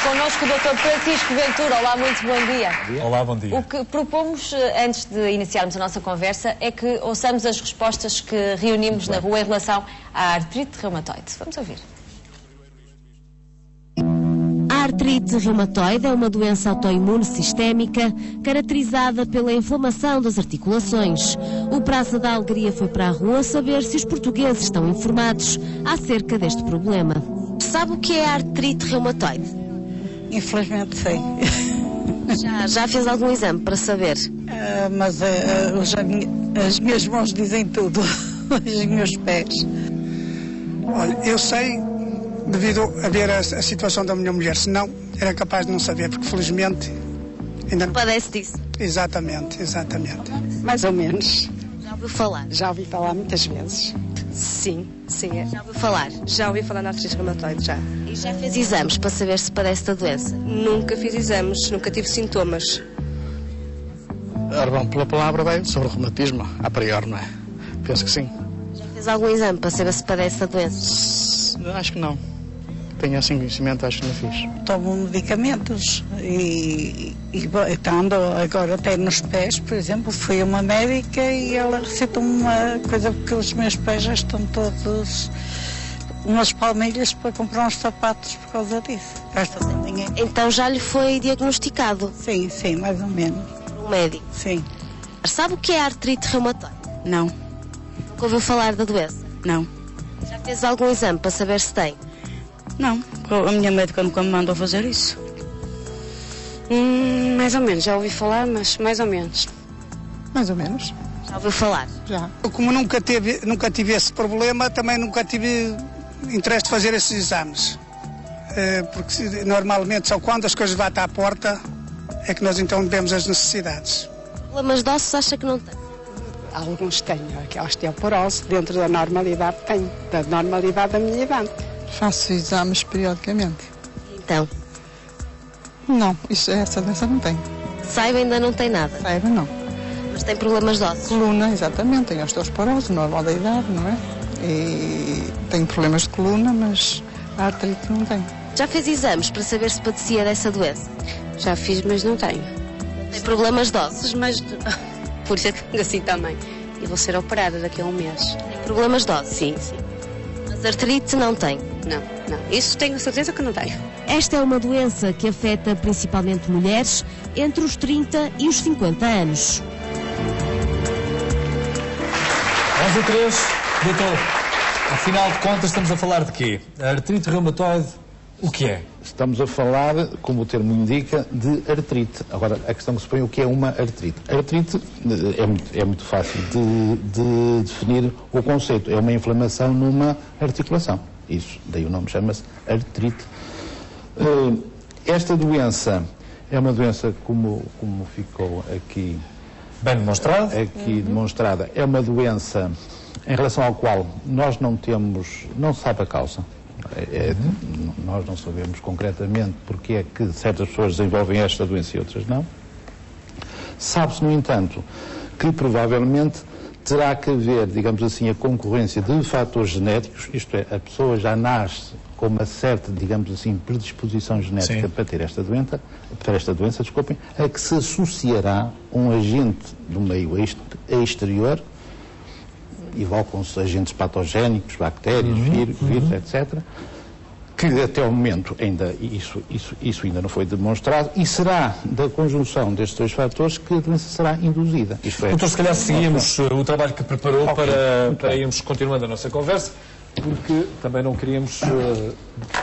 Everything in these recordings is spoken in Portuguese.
Connosco o Dr. Francisco Ventura. Olá, muito bom dia. Olá, bom dia. O que propomos, antes de iniciarmos a nossa conversa, é que ouçamos as respostas que reunimos na rua em relação à artrite reumatoide. Vamos ouvir. A artrite reumatoide é uma doença autoimune sistémica caracterizada pela inflamação das articulações. O Praça da Alegria foi para a rua saber se os portugueses estão informados acerca deste problema. Sabe o que é a artrite reumatoide? Infelizmente sei. Já fez algum exame para saber? Mas as minhas mãos dizem tudo. Os meus pés. Olha, eu sei devido a ver a situação da minha mulher, senão era capaz de não saber, porque felizmente ainda não... Padece disso? Exatamente, exatamente. Mais ou menos. Já ouviu falar? Já ouvi falar muitas vezes. Sim, sim. Já ouviu falar? Já ouvi falar na artrite reumatoide, já. E já fez exames para saber se padece da doença? Nunca fiz exames, nunca tive sintomas. Ora bom, pela palavra bem, sobre o reumatismo, a priori, não é? Penso que sim. Já fez algum exame para saber se padece da doença? Acho que não. Tenho assim conhecimento, acho que não fiz. Tomo medicamentos e estando agora até nos pés, por exemplo, fui a uma médica e ela receitou uma coisa porque os meus pés já estão todos umas palmilhas para comprar uns sapatos por causa disso. Gasta sem dinheiro. Então já lhe foi diagnosticado? Sim, sim, mais ou menos. Por um médico? Sim. Sabe o que é a artrite reumatoide? Não. Nunca ouviu falar da doença? Não. Já fez algum exame para saber se tem? Não. A minha médica nunca me mandou fazer isso. Mais ou menos, já ouvi falar, mas mais ou menos. Mais ou menos. Já ouviu falar? Já. Como nunca tive esse problema, também nunca tive interesse de fazer esses exames. Porque normalmente só quando as coisas batem à porta é que nós então vemos as necessidades. Problemas de ossos acha que não tem? Alguns têm, a osteoporose, dentro da normalidade tenho, da normalidade da minha idade. Faço exames periodicamente. Então? Não, essa doença não tem. Saiba, ainda não tem nada? Saiba, não. Mas tem problemas de ossos? Coluna, exatamente, tenho osteoporose, normal da idade, não é? E tenho problemas de coluna, mas a artrite não tenho. Já fez exames para saber se padecia dessa doença? Já fiz, mas não tenho. Tem problemas de ossos? Mas por isso é que assim também. E vou ser operada daqui a um mês. Tem problemas de ossos? Sim, sim. Mas artrite não tem? Não. Isso tenho certeza que não tenho. Esta é uma doença que afeta principalmente mulheres entre os 30 e os 50 anos. 11:03, doutor. Afinal de contas, estamos a falar de quê? A artrite reumatoide, o que é? Estamos a falar, como o termo indica, de artrite. Agora, a questão que se põe é o que é uma artrite. A artrite é muito fácil de definir o conceito. É uma inflamação numa articulação. Isso, daí o nome chama-se artrite. Esta doença é uma doença, como ficou aqui... Bem demonstrado. Demonstrada. É uma doença em relação ao qual nós não se sabe a causa. Nós não sabemos concretamente porque é que certas pessoas desenvolvem esta doença e outras não. Sabe-se, no entanto, que provavelmente terá que haver, digamos assim, a concorrência de fatores genéticos, isto é, a pessoa já nasce com uma certa, digamos assim, predisposição genética para ter esta doença, a que se associará um agente do meio exterior, evocam-se agentes patogénicos, bactérias, vírus, etc., que até o momento ainda isso ainda não foi demonstrado, e será da conjunção destes dois fatores que a doença será induzida. Doutor, se calhar seguimos o trabalho que preparou para irmos continuando a nossa conversa, porque também não queríamos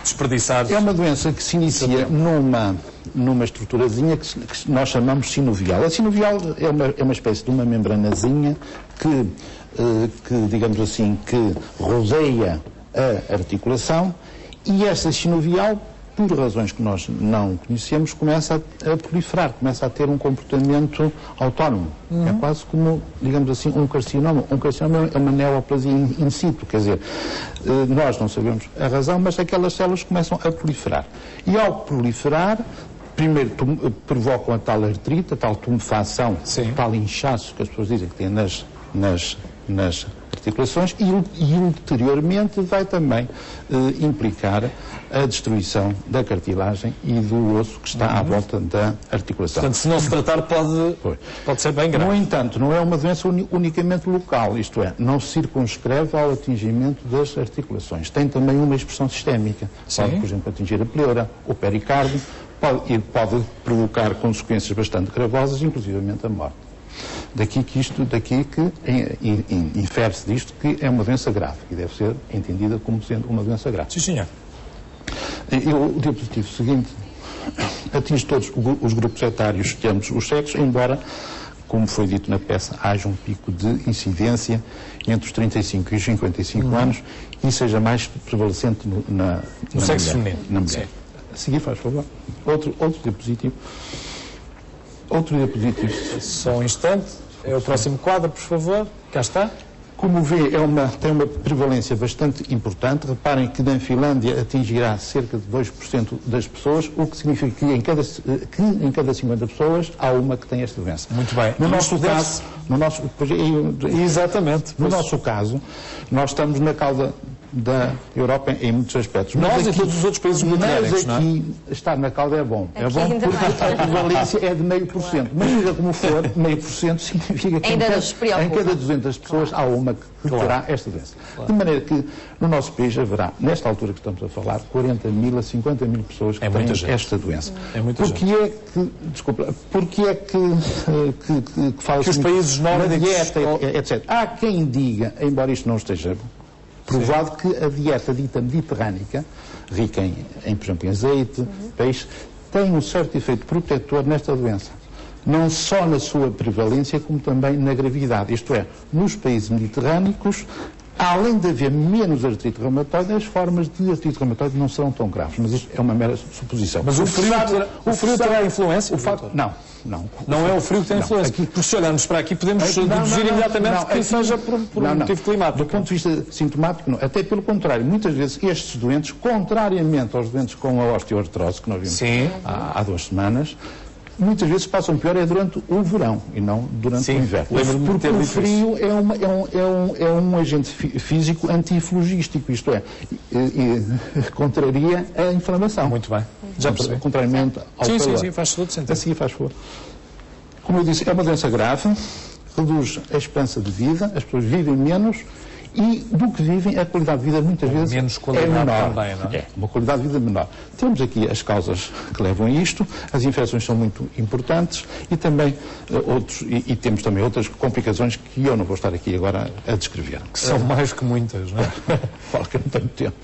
desperdiçar... É uma doença que se inicia numa estruturazinha que nós chamamos sinovial. A sinovial é uma espécie de uma membranazinha que digamos assim, que rodeia a articulação, e esta sinovial, por razões que nós não conhecemos, começa a proliferar, começa a ter um comportamento autónomo. É quase como, digamos assim, um carcinoma. Um carcinoma é uma neoplasia in situ, quer dizer, nós não sabemos a razão, mas aquelas células começam a proliferar. E ao proliferar, primeiro provocam a tal artrite, a tal tumefação, o tal inchaço que as pessoas dizem que têm nas articulações e ulteriormente vai também implicar a destruição da cartilagem e do osso que está à volta da articulação. Portanto, se não se tratar, pode ser bem grave. No entanto, não é uma doença unicamente local, isto é, não se circunscreve ao atingimento das articulações. Tem também uma expressão sistémica. Pode, por exemplo, atingir a pleura, o pericárdio, pode provocar consequências bastante gravosas, inclusivamente a morte. Daqui que infere-se disto que é uma doença grave e deve ser entendida como sendo uma doença grave. Sim, senhor. O diapositivo seguinte atinge todos os grupos etários de ambos os sexos, embora, como foi dito na peça, haja um pico de incidência entre os 35 e os 55 anos e seja mais prevalecente no sexo feminino. Na mulher. A seguir, faz favor. Outro diapositivo. Outro diapositivo. Só um instante. É o próximo quadro, por favor. Cá está. Como vê, tem uma prevalência bastante importante. Reparem que na Finlândia atingirá cerca de 2% das pessoas, o que significa que em cada 50 pessoas há uma que tem esta doença. Muito bem. No nosso caso, exatamente. No nosso caso, nós estamos na cauda da Europa em muitos aspectos. Nós e todos os outros países mediterrâneos, mas aqui estar na cauda é bom. É bom porque a prevalência é de 0,5%. Mas seja como for, 0,5% significa que em cada 200 pessoas há uma que terá esta doença. De maneira que no nosso país haverá, nesta altura que estamos a falar, 40.000 a 50.000 pessoas que têm esta doença. É muita gente. Porque é que fala-se que os países nórdicos, dieta, etc. Há quem diga, embora isto não esteja provado, que a dieta dita mediterrânica, rica por exemplo, em azeite, peixe, tem um certo efeito protetor nesta doença. Não só na sua prevalência, como também na gravidade. Isto é, nos países mediterrâneos, além de haver menos artrite reumatoide, as formas de artrite reumatoide não serão tão graves. Mas isto é uma mera suposição. Mas o frio terá influência? Não é o frio que tem influência. Porque se olharmos para aqui, podemos deduzir imediatamente que seja por um motivo climático. Do ponto de vista sintomático, não. Até pelo contrário. Muitas vezes estes doentes, contrariamente aos doentes com a osteoartrose, que nós vimos há 2 semanas, muitas vezes passam pior durante o verão e não durante o inverno. Porque o frio é um agente físico antiflogístico, isto é, contraria a inflamação. Muito bem. Já percebi. Contrariamente ao calor. Sim, faz todo sentido. Assim faz favor. Como eu disse, é uma doença grave, reduz a esperança de vida, as pessoas vivem menos e do que vivem, a qualidade de vida muitas vezes é menor. Também, não é? É uma qualidade de vida menor. Temos aqui as causas que levam a isto, as infecções são muito importantes e também temos também outras complicações que eu não vou estar aqui agora a descrever. Que são mais que muitas, não é? Falo que eu não tenho tempo.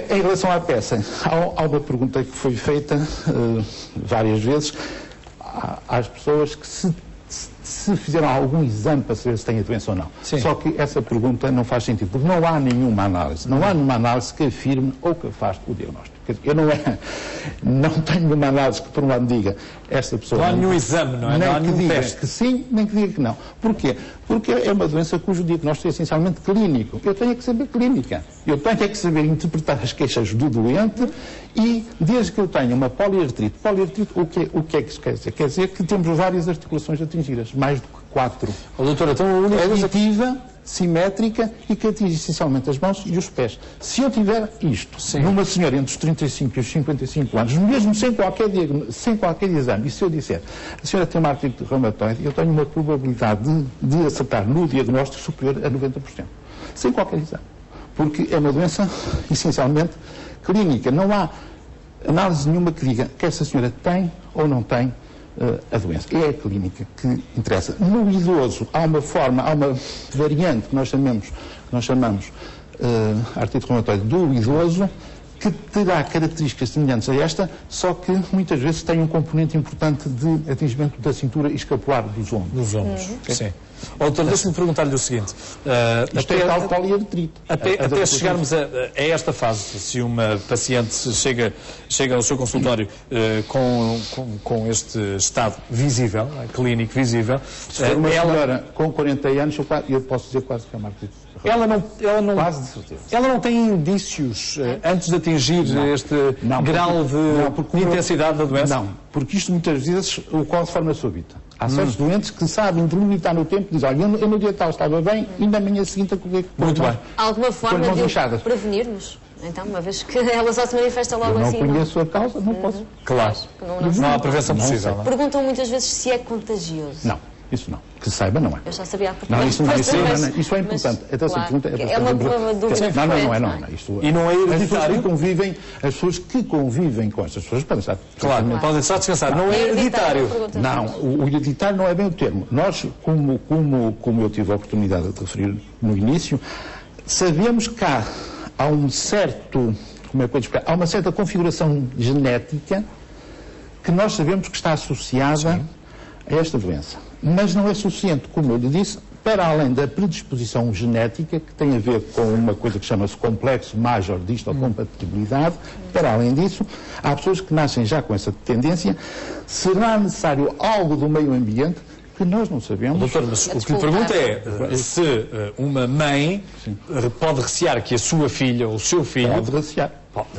Em relação à peça, há uma pergunta que foi feita várias vezes às pessoas que se fizeram algum exame para saber se têm a doença ou não. Sim. Só que essa pergunta não faz sentido, porque não há nenhuma análise. Não há nenhuma análise que afirme ou que afaste o diagnóstico. Eu não tenho nenhuma análise que, por um lado, diga esta pessoa... Não há nenhum exame, não é? Nem não há que nenhum diga teste. que sim, nem que diga que não. Porquê? Porque é uma doença cujo diagnóstico é essencialmente clínico. Eu tenho que saber clínica. Eu tenho que saber interpretar as queixas do doente e, desde que eu tenha uma poliartrite, o que é que isso quer dizer? Quer dizer que temos várias articulações atingidas, mais do que 4. Doutora, então a única Aditiva, simétrica e que atinge essencialmente as mãos e os pés. Se eu tiver isto numa senhora entre os 35 e os 55 anos, mesmo sem qualquer exame, e se eu disser a senhora tem uma artrite reumatoide, eu tenho uma probabilidade de acertar no diagnóstico superior a 90%. Sem qualquer exame. Porque é uma doença essencialmente clínica. Não há análise nenhuma que diga que essa senhora tem ou não tem a doença. É a clínica que interessa. No idoso há uma variante que nós chamamos artrite reumatoide do idoso, que terá características semelhantes a esta, só que muitas vezes tem um componente importante de atingimento da cintura escapular dos ombros. Sim. Doutor, deixe-me perguntar-lhe o seguinte. Isto é tal qual e artrite. Até chegarmos a esta fase, se uma paciente chega ao seu consultório com este estado visível, clínico visível, se for uma senhora com 40 anos, eu posso dizer quase que é uma artrite. Quase de certeza. Ela não tem indícios antes de atingir este grau de intensidade da doença? Não, porque isto muitas vezes ocorre de forma súbita. Há certos doentes que sabem delimitar no tempo e dizem, olha, eu no dia tal estava bem e na manhã seguinte a correr. Muito bem. Alguma forma de prevenir-nos? Então, uma vez que ela só se manifesta logo assim... Eu não conheço a causa, não posso. Claro. Não há prevenção possível. Perguntam muitas vezes se é contagioso. Não. Isso não. Que saiba, não é. Eu já sabia a pergunta. Não, isso é importante. Até essa pergunta é uma dúvida frequente. Não. E não é hereditário? As pessoas que convivem com estas pessoas podem estar... Claro, podem estar a descansar. Não é hereditário. Não, o hereditário não é bem o termo. Nós, como eu tive a oportunidade de referir no início, sabemos que há um certo... Como é que eu explicar? Há uma certa configuração genética que nós sabemos que está associada a esta doença. Mas não é suficiente, como eu lhe disse, para além da predisposição genética, que tem a ver com uma coisa que chama-se complexo major de histocompatibilidade, para além disso, há pessoas que nascem já com essa tendência, será necessário algo do meio ambiente que nós não sabemos. Doutor, mas o que lhe pergunto é se uma mãe pode recear que a sua filha ou o seu filho... Pode recear.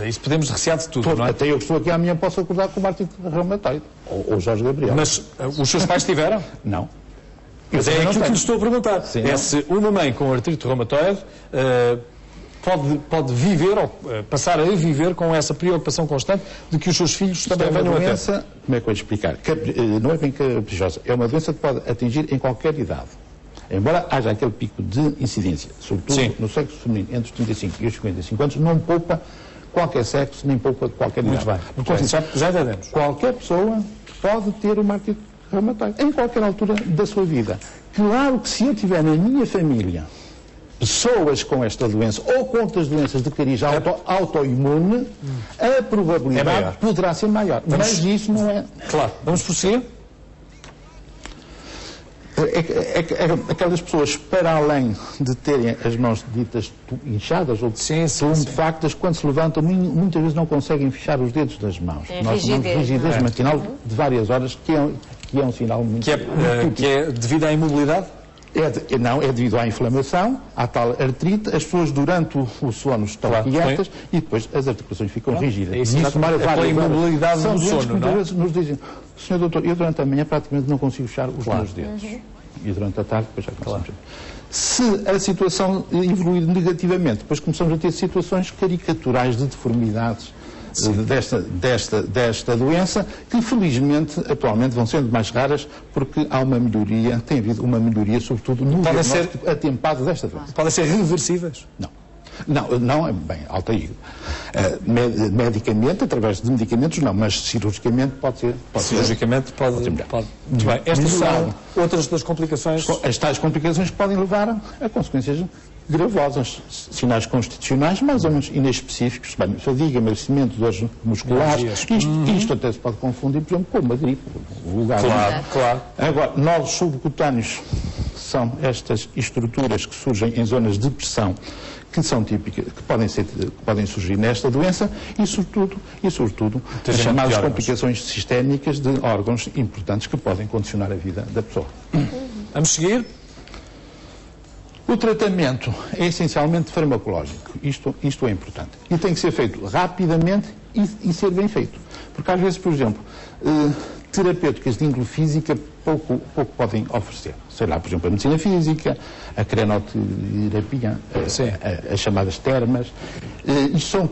Isso podemos recear de tudo, não é? Até eu que estou aqui amanhã posso acordar com o artrite reumatoide. Ou Jorge Gabriel. Mas os seus pais tiveram? Não. Mas é aquilo que lhe estou a perguntar. Sim, é se uma mãe com artrite reumatoide pode viver ou passar a viver com essa preocupação constante de que os seus filhos também venham a ter. Doença, como é que eu vou explicar? Não é bem caprichosa. É uma doença que pode atingir em qualquer idade. Embora haja aquele pico de incidência, sobretudo no sexo feminino, entre os 35 e os 55 anos, não poupa qualquer sexo, nem poupa qualquer idade. Muito bem. Já entendemos. Qualquer pessoa pode ter uma artrite reumatoide, em qualquer altura da sua vida. Claro que se eu tiver na minha família pessoas com esta doença ou com outras doenças de cariz autoimune, a probabilidade poderá ser maior. Mas isso não é... Claro. Vamos prosseguir? Aquelas pessoas, para além de terem as mãos ditas inchadas ou tumefactas, quando se levantam, muitas vezes não conseguem fechar os dedos das mãos. Nós chamamos de rigidez matinal de várias horas, que é um sinal muito... Que é devido à imobilidade? Não, é devido à inflamação, à tal artrite. As pessoas durante o sono estão quietas e depois as articulações ficam rígidas. Isso é a imobilidade do sono, não é? Vezes nos dizem, senhor doutor, eu durante a manhã praticamente não consigo fechar os meus dedos. E durante a tarde, depois já começamos. Se a situação evoluir negativamente, depois começamos a ter situações caricaturais de deformidades desta doença, que felizmente atualmente vão sendo mais raras, porque há uma melhoria, tem havido uma melhoria, sobretudo no diagnóstico atempado desta doença. Podem ser reversíveis? Não é bem, alta aí. Medicamente, através de medicamentos, não, mas cirurgicamente pode ser. Cirurgicamente pode. Muito bem. Estas são outras das complicações? As tais complicações que podem levar a consequências gravosas, sinais constitucionais mais ou menos inespecíficos, fadiga, emagrecimento, dores musculares, isto até se pode confundir, por exemplo, com uma gripe. Claro. Agora, novos subcutâneos são estas estruturas que surgem em zonas de pressão, que são típicas, que podem surgir nesta doença e sobretudo as chamadas complicações sistémicas de órgãos importantes que podem condicionar a vida da pessoa. Vamos seguir? O tratamento é essencialmente farmacológico. Isto é importante. E tem que ser feito rapidamente e ser bem feito. Porque às vezes, por exemplo, terapêuticas de índole física pouco podem oferecer. Sei lá, por exemplo, a medicina física, a crenoterapia, as chamadas termas. Isto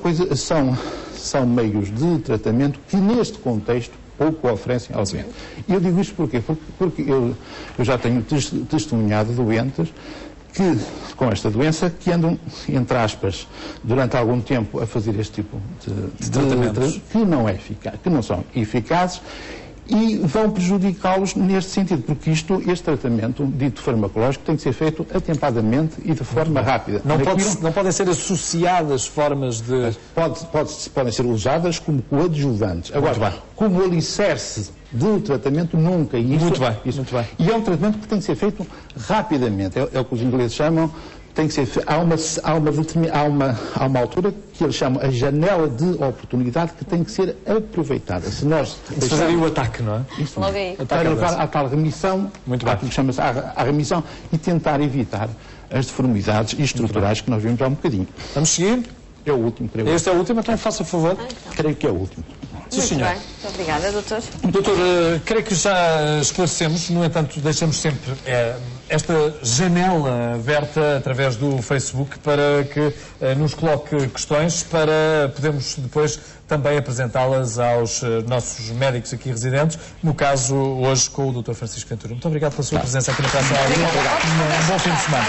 são meios de tratamento que, neste contexto, pouco oferecem ao doente. E eu digo isto porquê? Porque eu já tenho testemunhado doentes que, com esta doença, que andam, entre aspas, durante algum tempo a fazer este tipo de tratamentos que não são eficazes e vão prejudicá-los neste sentido, porque este tratamento dito farmacológico tem que ser feito atempadamente e de forma rápida. Não podem ser associadas formas de... Podem ser usadas como coadjuvantes. Agora, como alicerce de tratamento nunca. E isso, Muito bem, isso. muito bem. E é um tratamento que tem que ser feito rapidamente. É o que os ingleses chamam, tem que ser feito, há uma altura que eles chamam a janela de oportunidade que tem que ser aproveitada. Se nós fazer o ataque, não é? Isso, Logo aí. para levar à tal remissão, Muito bem. que chama-se à remissão, e tentar evitar as deformidades estruturais que nós vimos há um bocadinho. Vamos seguir? É o último, creio. Este é o último, então faça favor. Creio que é o último. Sim, Muito senhor. bem. Muito obrigada, doutor. Doutor, creio que já esclarecemos, no entanto, deixamos sempre esta janela aberta através do Facebook para que nos coloque questões para podermos depois também apresentá-las aos nossos médicos aqui residentes, no caso hoje com o Dr. Francisco Ventura. Muito obrigado pela sua presença aqui na Praça da Alegria. Um bom fim de semana.